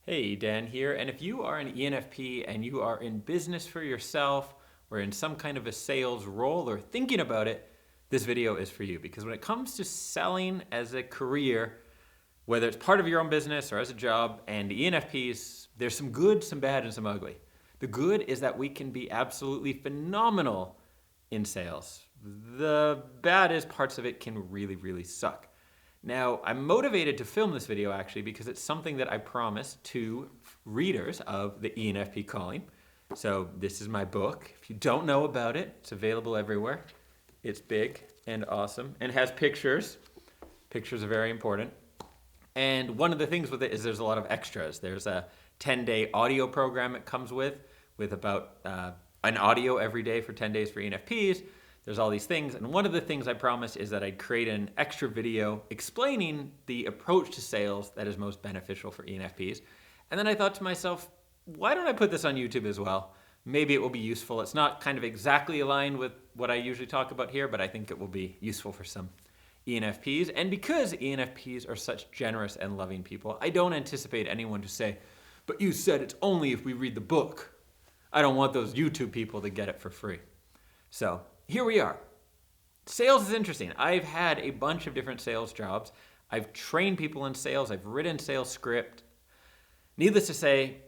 Hey, Dan here. And if you are an ENFP and you are in business for yourself or in some kind of a sales role or thinking about it, this video is for you. Because when it comes to selling as a career, whether it's part of your own business or as a job, and ENFPs, there's some good, some bad, and some ugly. The good is that we can be absolutely phenomenal in sales. The bad is parts of it can really, really suck. Now, I'm motivated to film this video actually because it's something that I promised to readers of the ENFP Calling. So this is my book. If you don't know about it, it's available everywhere. It's big and awesome and has pictures. Pictures are very important. And one of the things with it is there's a lot of extras. There's a 10-day audio program it comes with about an audio every day for 10 days for ENFPs. There's all these things, and one of the things I promised is that I'd create an extra video explaining the approach to sales that is most beneficial for ENFPs. And then I thought to myself, why don't I put this on YouTube as well? Maybe it will be useful. It's not kind of exactly aligned with what I usually talk about here, but I think it will be useful for some ENFPs. And because ENFPs are such generous and loving people, I don't anticipate anyone to say, but you said it's only if we read the book. I don't want those YouTube people to get it for free. So here we are. Sales is interesting. I've had a bunch of different sales jobs. I've trained people in sales. I've written sales script. Needless to say,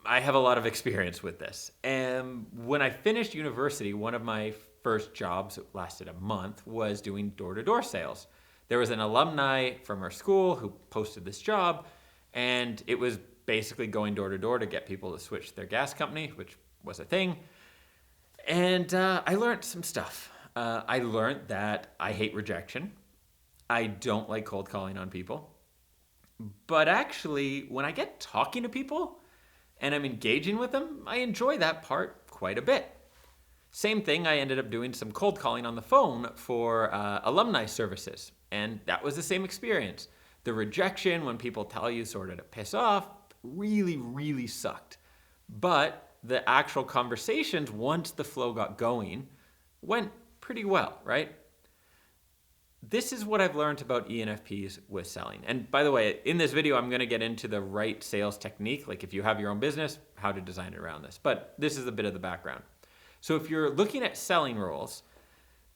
I have a lot of experience with this. And when I finished university, one of my first jobs, it lasted a month, was doing door-to-door sales. There was an alumni from our school who posted this job, and it was basically going door-to-door to get people to switch their gas company, which was a thing. And I learned some stuff. I learned that I hate rejection. I don't like cold calling on people. But actually, when I get talking to people and I'm engaging with them, I enjoy that part quite a bit. Same thing, I ended up doing some cold calling on the phone for alumni services. And that was the same experience. The rejection, when people tell you sort of to piss off, really, really sucked. But the actual conversations, once the flow got going, went pretty well, right? This is what I've learned about ENFPs with selling. And by the way, in this video, I'm going to get into the right sales technique, like if you have your own business, how to design it around this. But this is a bit of the background. So if you're looking at selling roles,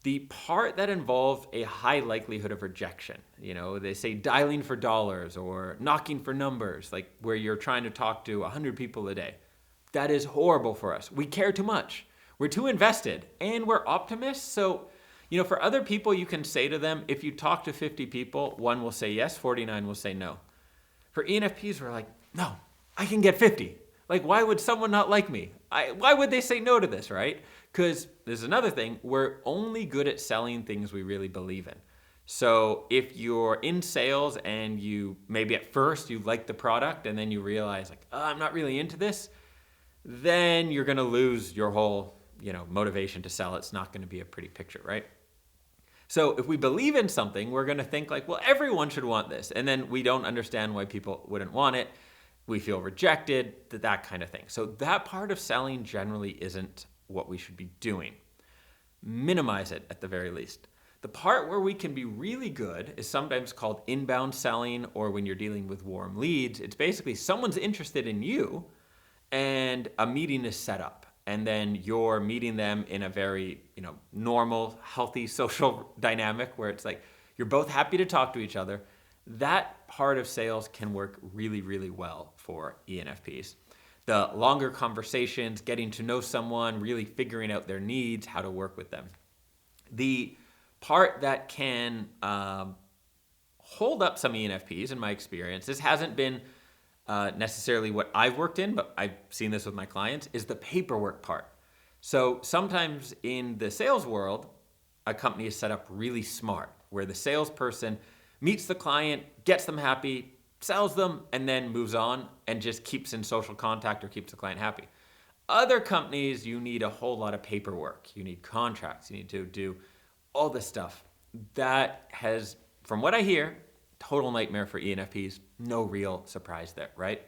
the part that involves a high likelihood of rejection, they say dialing for dollars or knocking for numbers, like where you're trying to talk to 100 people a day. That is horrible for us. We care too much. We're too invested, and we're optimists. So, for other people, you can say to them, if you talk to 50 people, 1 will say yes, 49 will say no. For ENFPs, we're like, no, I can get 50. Like, why would someone not like me? Why would they say no to this, right? Because there's another thing. We're only good at selling things we really believe in. So if you're in sales and you maybe at first you like the product and then you realize like, oh, I'm not really into this, then you're going to lose your whole, motivation to sell. It's not going to be a pretty picture, right? So if we believe in something, we're going to think like, well, everyone should want this. And then we don't understand why people wouldn't want it. We feel rejected, that kind of thing. So that part of selling generally isn't what we should be doing. Minimize it at the very least. The part where we can be really good is sometimes called inbound selling, or when you're dealing with warm leads, it's basically someone's interested in you and a meeting is set up. And then you're meeting them in a very, normal, healthy social dynamic where it's like you're both happy to talk to each other. That part of sales can work really, really well for ENFPs. The longer conversations, getting to know someone, really figuring out their needs, how to work with them. The part that can hold up some ENFPs, in my experience, this hasn't been necessarily what I've worked in, but I've seen this with my clients, is the paperwork part. So sometimes in the sales world, a company is set up really smart, where the salesperson meets the client, gets them happy, sells them, and then moves on and just keeps in social contact or keeps the client happy. Other companies, you need a whole lot of paperwork. You need contracts. You need to do all this stuff. That has, from what I hear, total nightmare for ENFPs. No real surprise there, right?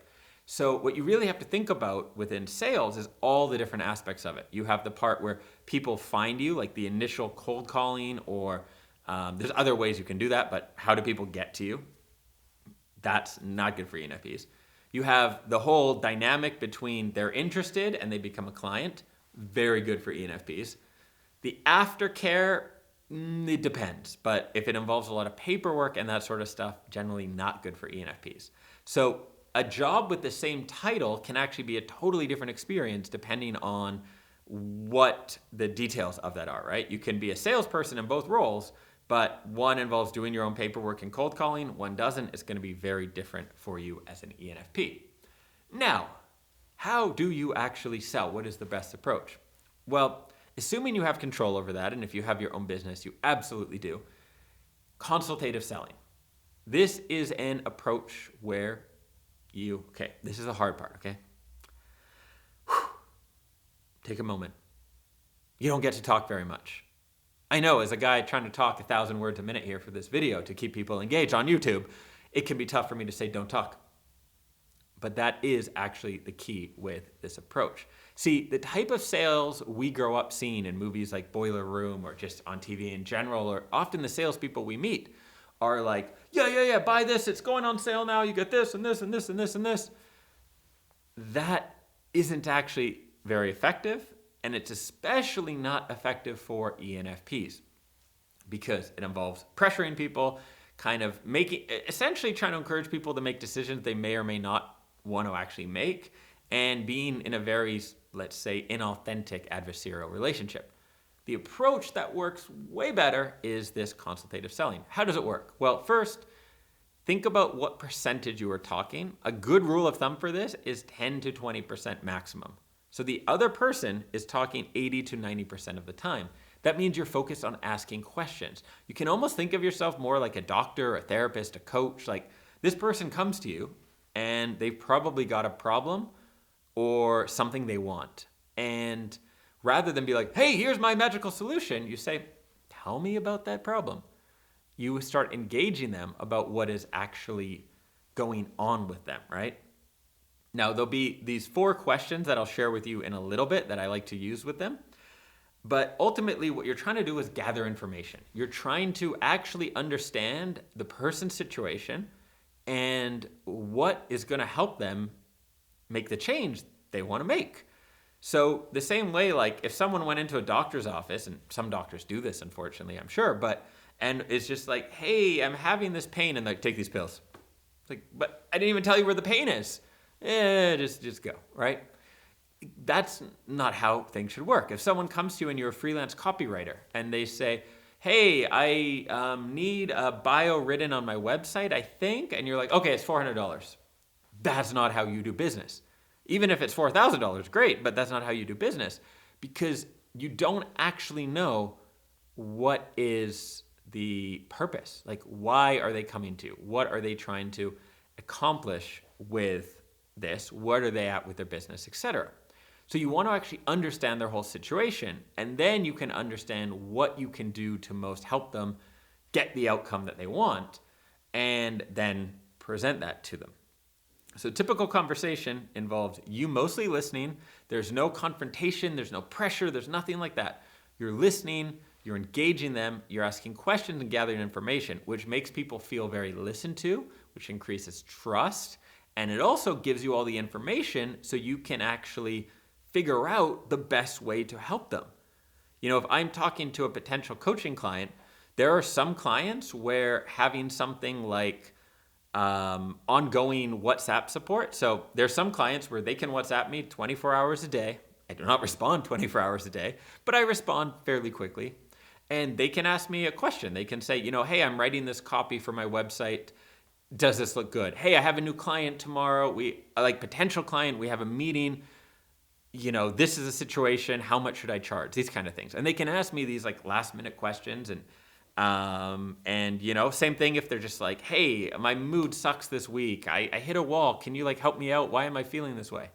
So what you really have to think about within sales is all the different aspects of it. You have the part where people find you, like the initial cold calling, or there's other ways you can do that, but how do people get to you? That's not good for ENFPs. You have the whole dynamic between they're interested and they become a client. Very good for ENFPs. The aftercare, it depends. But if it involves a lot of paperwork and that sort of stuff, generally not good for ENFPs. So a job with the same title can actually be a totally different experience depending on what the details of that are, right? You can be a salesperson in both roles, but one involves doing your own paperwork and cold calling, one doesn't. It's going to be very different for you as an ENFP. Now, how do you actually sell? What is the best approach? Well, assuming you have control over that, and if you have your own business, you absolutely do, consultative selling. This is an approach where okay, this is the hard part, okay? Take a moment. You don't get to talk very much. I know, as a guy trying to talk 1,000 words a minute here for this video to keep people engaged on YouTube, it can be tough for me to say don't talk. But that is actually the key with this approach. See, the type of sales we grow up seeing in movies like Boiler Room or just on TV in general, or often the salespeople we meet are like, yeah, buy this, it's going on sale now, you get this and this and this and this and this. That isn't actually very effective, and it's especially not effective for ENFPs because it involves pressuring people, kind of essentially trying to encourage people to make decisions they may or may not want to actually make, and being in a very, let's say, inauthentic adversarial relationship. The approach that works way better is this consultative selling. How does it work? Well, first, think about what percentage you are talking. A good rule of thumb for this is 10 to 20% maximum. So the other person is talking 80 to 90% of the time. That means you're focused on asking questions. You can almost think of yourself more like a doctor, a therapist, a coach. Like, this person comes to you and they've probably got a problem or something they want. And rather than be like, hey, here's my magical solution, you say, tell me about that problem. You start engaging them about what is actually going on with them, right? Now, there'll be these 4 questions that I'll share with you in a little bit that I like to use with them. But ultimately, what you're trying to do is gather information. You're trying to actually understand the person's situation and what is going to help them make the change they want to make. So the same way, like if someone went into a doctor's office, and some doctors do this, unfortunately, I'm sure, and it's just like, hey, I'm having this pain, and like, take these pills. It's like, but I didn't even tell you where the pain is. Just go, right? That's not how things should work. If someone comes to you and you're a freelance copywriter and they say, hey, I need a bio written on my website, I think, and you're like, okay, it's $400. That's not how you do business. Even if it's $4,000, great, but that's not how you do business because you don't actually know what is the purpose. Like, why are they coming to you? What are they trying to accomplish with this? What are they at with their business, etc.? So you want to actually understand their whole situation, and then you can understand what you can do to most help them get the outcome that they want, and then present that to them. So typical conversation involves you mostly listening. There's no confrontation, there's no pressure, there's nothing like that. You're listening, you're engaging them, you're asking questions and gathering information, which makes people feel very listened to, which increases trust, and it also gives you all the information so you can actually figure out the best way to help them. You know, if I'm talking to a potential coaching client, there are some clients where having something like ongoing WhatsApp support. So there's some clients where they can WhatsApp me 24 hours a day. I do not respond 24 hours a day, but I respond fairly quickly. And they can ask me a question. They can say, you know, hey, I'm writing this copy for my website. Does this look good? Hey, I have a new client tomorrow. Potential client, we have a meeting. You know, this is a situation. How much should I charge? These kind of things. And they can ask me these like last minute questions. And you know, same thing if they're just like, hey, my mood sucks this week. I hit a wall. Can you like help me out? Why am I feeling this way?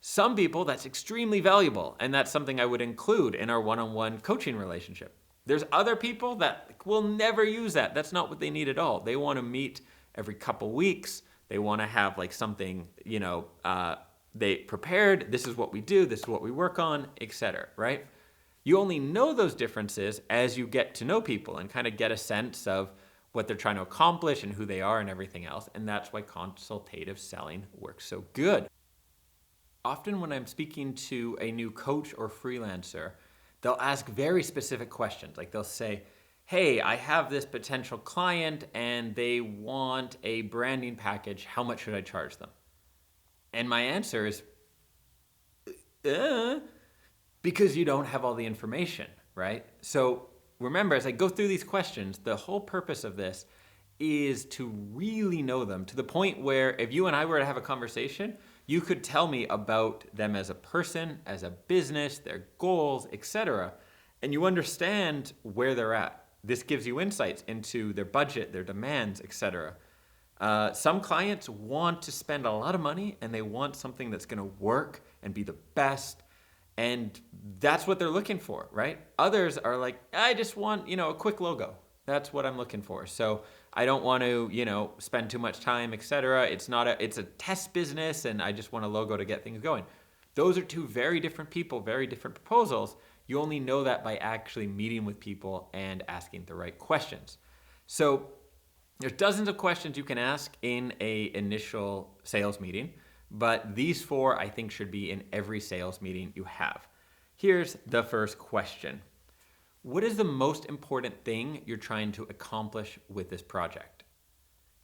Some people, that's extremely valuable. And that's something I would include in our one-on-one coaching relationship. There's other people that will never use that. That's not what they need at all. They want to meet every couple weeks. They want to have like something, you know, they prepared. This is what we do. This is what we work on, etc. Right? You only know those differences as you get to know people and kind of get a sense of what they're trying to accomplish and who they are and everything else. And that's why consultative selling works so good. Often when I'm speaking to a new coach or freelancer, they'll ask very specific questions. Like they'll say, hey, I have this potential client and they want a branding package. How much should I charge them? And my answer is, because you don't have all the information, right? So remember, as I go through these questions, the whole purpose of this is to really know them to the point where if you and I were to have a conversation, you could tell me about them as a person, as a business, their goals, etc. And you understand where they're at. This gives you insights into their budget, their demands, etc. Some clients want to spend a lot of money and they want something that's going to work and be the best. And that's what they're looking for, right? Others are like, I just want, a quick logo. That's what I'm looking for. So I don't want to, spend too much time, etc. It's a test business and I just want a logo to get things going. Those are two very different people, very different proposals. You only know that by actually meeting with people and asking the right questions. So there's dozens of questions you can ask in an initial sales meeting, but these 4 I think should be in every sales meeting you have. Here's the first question. What is the most important thing you're trying to accomplish with this project?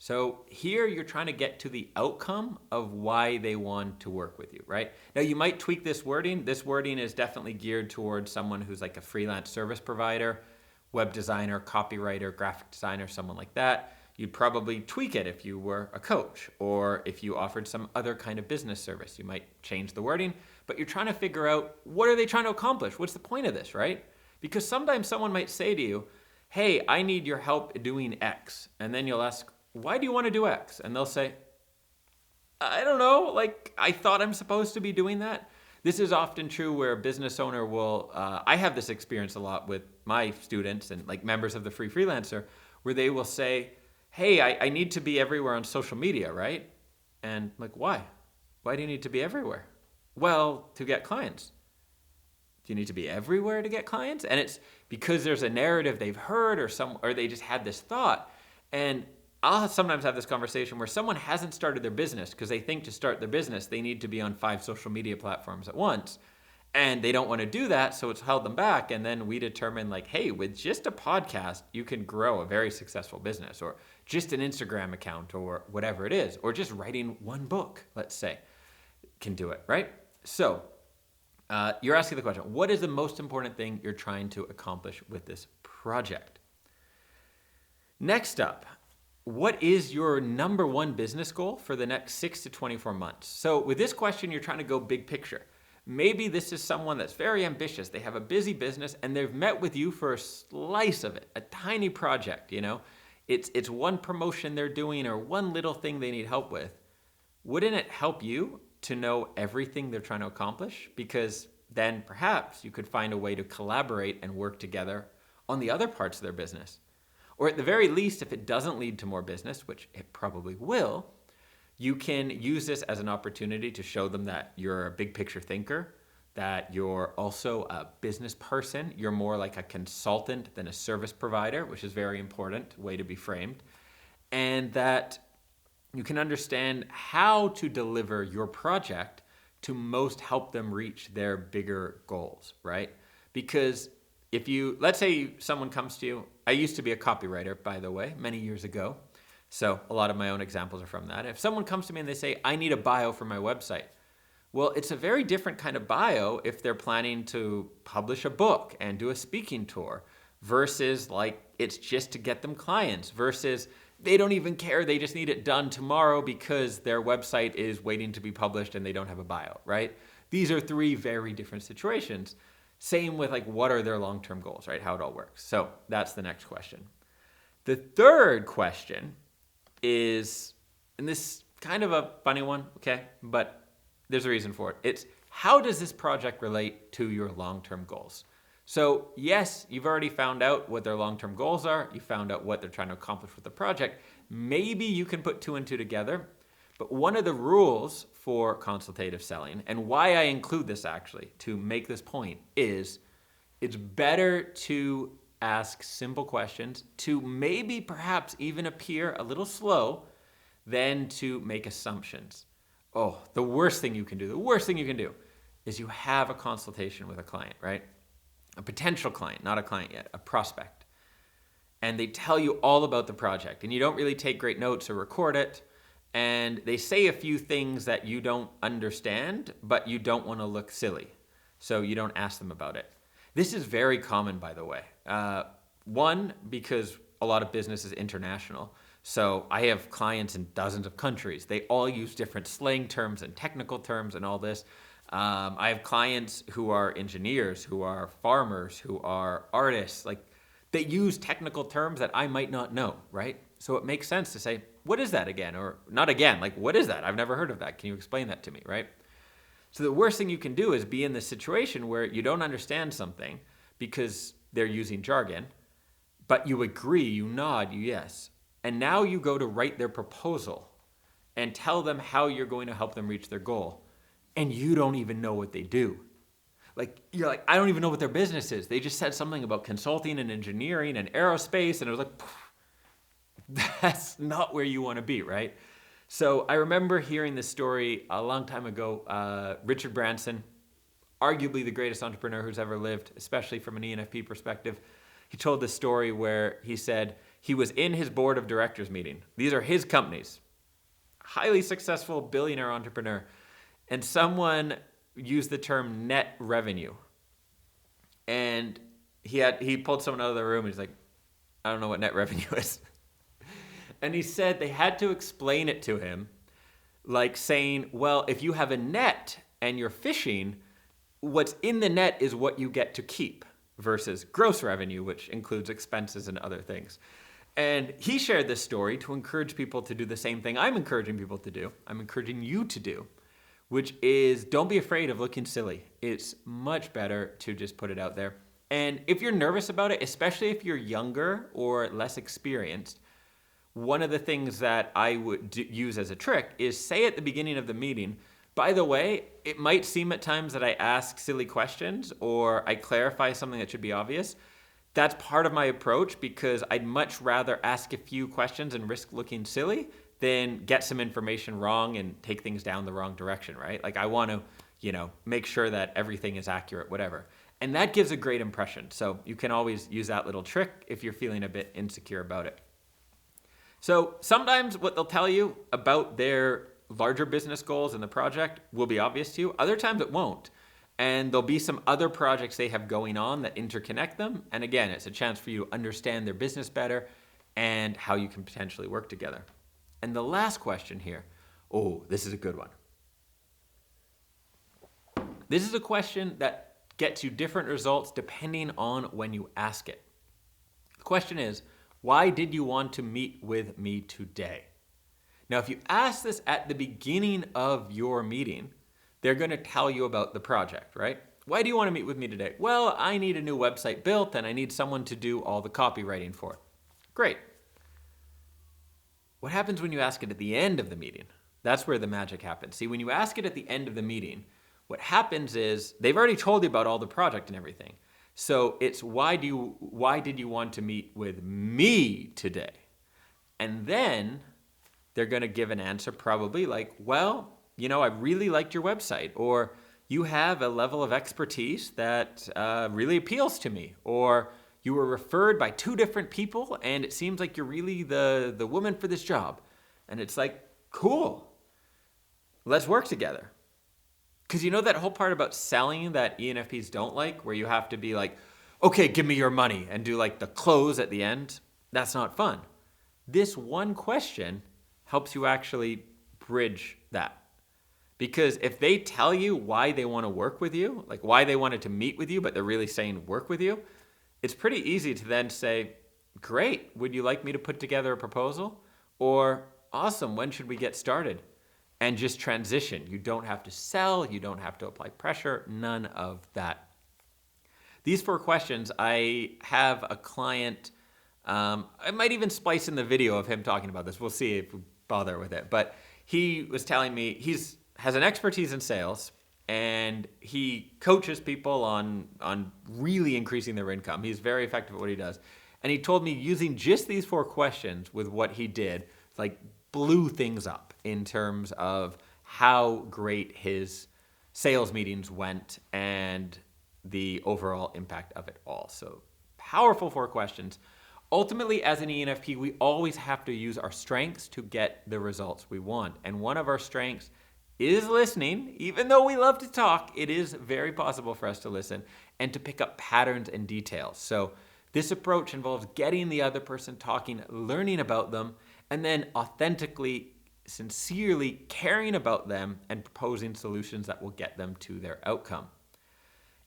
So here you're trying to get to the outcome of why they want to work with you, right? Now you might tweak this wording. This wording is definitely geared towards someone who's like a freelance service provider, web designer, copywriter, graphic designer, someone like that. You'd probably tweak it if you were a coach or if you offered some other kind of business service. You might change the wording, but you're trying to figure out what are they trying to accomplish? What's the point of this, right? Because sometimes someone might say to you, hey, I need your help doing X. And then you'll ask, why do you want to do X? And they'll say, I don't know, I thought I'm supposed to be doing that. This is often true where a business owner will, I have this experience a lot with my students and members of the Free Freelancer, where they will say, hey, I need to be everywhere on social media, right? And why? Why do you need to be everywhere? Well, to get clients. Do you need to be everywhere to get clients? And it's because there's a narrative they've heard or they just had this thought. And I'll sometimes have this conversation where someone hasn't started their business because they think to start their business, they need to be on 5 social media platforms at once. And they don't want to do that, so it's held them back. And then we determine hey, with just a podcast, you can grow a very successful business, or just an Instagram account or whatever it is, or just writing 1 book, let's say, can do it, right? So you're asking the question, what is the most important thing you're trying to accomplish with this project? Next up, what is your number 1 business goal for the next 6 to 24 months? So with this question, you're trying to go big picture. Maybe this is someone that's very ambitious. They have a busy business and they've met with you for a slice of it, a tiny project, It's 1 promotion they're doing or 1 little thing they need help with. Wouldn't it help you to know everything they're trying to accomplish? Because then perhaps you could find a way to collaborate and work together on the other parts of their business. Or at the very least, if it doesn't lead to more business, which it probably will, you can use this as an opportunity to show them that you're a big picture thinker, that you're also a business person. You're more like a consultant than a service provider, which is very important way to be framed. And that you can understand how to deliver your project to most help them reach their bigger goals, right? Because let's say someone comes to you, I used to be a copywriter, by the way, many years ago. So a lot of my own examples are from that. If someone comes to me and they say, I need a bio for my website. Well, it's a very different kind of bio if they're planning to publish a book and do a speaking tour versus it's just to get them clients versus they don't even care. They just need it done tomorrow because their website is waiting to be published and they don't have a bio, right? These are 3 very different situations. Same with what are their long-term goals, right? How it all works. So that's the next question. The third question is, and this is kind of a funny one, okay? But there's a reason for it. It's how does this project relate to your long-term goals? So yes, you've already found out what their long-term goals are. You found out what they're trying to accomplish with the project. Maybe you can put 2 and 2 together. But one of the rules for consultative selling, and why I include this actually to make this point, is it's better to ask simple questions to maybe perhaps even appear a little slow than to make assumptions. Oh, the worst thing you can do is you have a consultation with a client, right? A potential client, not a client yet, a prospect. And they tell you all about the project and you don't really take great notes or record it. And they say a few things that you don't understand, but you don't want to look silly. So you don't ask them about it. This is very common, by the way. One, because a lot of business is international. So I have clients in dozens of countries. They all use different slang terms and technical terms and all this. I have clients who are engineers, who are farmers, who are artists. Like, they use technical terms that I might not know, right? So it makes sense to say, what is that again? Or not again, like, what is that? I've never heard of that. Can you explain that to me, right? So the worst thing you can do is be in this situation where you don't understand something because they're using jargon, but you agree, you nod, you yes. And now you go to write their proposal and tell them how you're going to help them reach their goal. And you don't even know what they do. Like, you're like, I don't even know what their business is. They just said something about consulting and engineering and aerospace. And it was like, that's not where you want to be, right? So I remember hearing this story a long time ago. Richard Branson, arguably the greatest entrepreneur who's ever lived, especially from an ENFP perspective. He told this story where he said he was in his board of directors meeting. These are his companies. Highly successful billionaire entrepreneur. And someone used the term net revenue. And he pulled someone out of the room and he's like, I don't know what net revenue is. And he said they had to explain it to him, like saying, well, if you have a net and you're fishing, what's in the net is what you get to keep versus gross revenue, which includes expenses and other things. And he shared this story to encourage people to do the same thing I'm encouraging people to do. I'm encouraging you to do, which is don't be afraid of looking silly. It's much better to just put it out there. And if you're nervous about it, especially if you're younger or less experienced, one of the things that I would use as a trick is say at the beginning of the meeting, by the way, it might seem at times that I ask silly questions or I clarify something that should be obvious. That's part of my approach because I'd much rather ask a few questions and risk looking silly than get some information wrong and take things down the wrong direction, right? Like I want to, make sure that everything is accurate, whatever. And that gives a great impression. So you can always use that little trick if you're feeling a bit insecure about it. So sometimes what they'll tell you about their larger business goals in the project will be obvious to you. Other times it won't. And there'll be some other projects they have going on that interconnect them. And again, it's a chance for you to understand their business better and how you can potentially work together. And the last question here, this is a good one. This is a question that gets you different results depending on when you ask it. The question is, why did you want to meet with me today? Now, if you ask this at the beginning of your meeting, they're going to tell you about the project, right? Why do you want to meet with me today? Well, I need a new website built and I need someone to do all the copywriting for it. Great. What happens when you ask it at the end of the meeting? That's where the magic happens. See, when you ask it at the end of the meeting, what happens is they've already told you about all the project and everything. So it's why did you want to meet with me today? And then they're going to give an answer probably like, well, I really liked your website, or you have a level of expertise that really appeals to me, or you were referred by 2 different people and it seems like you're really the woman for this job. And it's like, cool, let's work together. Because that whole part about selling that ENFPs don't like, where you have to be like, okay, give me your money, and do like the close at the end, that's not fun. This one question helps you actually bridge that. Because if they tell you why they want to work with you, like why they wanted to meet with you, but they're really saying work with you, it's pretty easy to then say, great, would you like me to put together a proposal? Or, awesome, when should we get started? And just transition. You don't have to sell, you don't have to apply pressure, none of that. These 4 questions, I have a client, I might even splice in the video of him talking about this. We'll see if we bother with it. But he was telling me he has an expertise in sales, and he coaches people on really increasing their income. He's very effective at what he does. And he told me using just these 4 questions with what he did, like blew things up in terms of how great his sales meetings went and the overall impact of it all. So powerful 4 questions. Ultimately, as an ENFP, we always have to use our strengths to get the results we want. And one of our strengths is listening. Even though we love to talk, it is very possible for us to listen and to pick up patterns and details. So this approach involves getting the other person talking, learning about them, and then authentically, sincerely caring about them and proposing solutions that will get them to their outcome.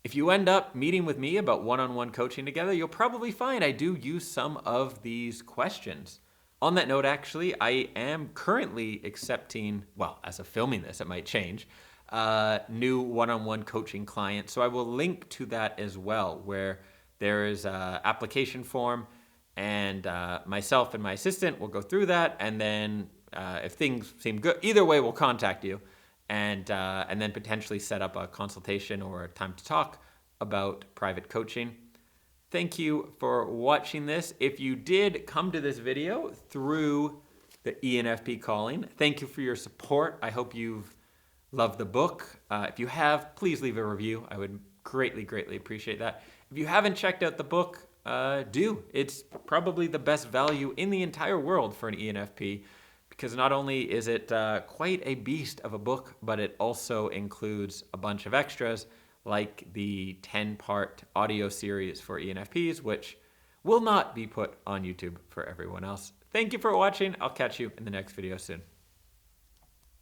If you end up meeting with me about one-on-one coaching together, you'll probably find I do use some of these questions. On that note, actually, I am currently accepting, well, as of filming this, it might change, new one-on-one coaching clients. So I will link to that as well, where there is an application form, and myself and my assistant will go through that, and then if things seem good, either way, we'll contact you. And then potentially set up a consultation or a time to talk about private coaching. Thank you for watching this. If you did come to this video through the ENFP Calling, thank you for your support. I hope you've loved the book. If you have, please leave a review. I would greatly, greatly appreciate that. If you haven't checked out the book, do. It's probably the best value in the entire world for an ENFP. Because not only is it quite a beast of a book, but it also includes a bunch of extras, like the 10-part audio series for ENFPs, which will not be put on YouTube for everyone else. Thank you for watching. I'll catch you in the next video soon.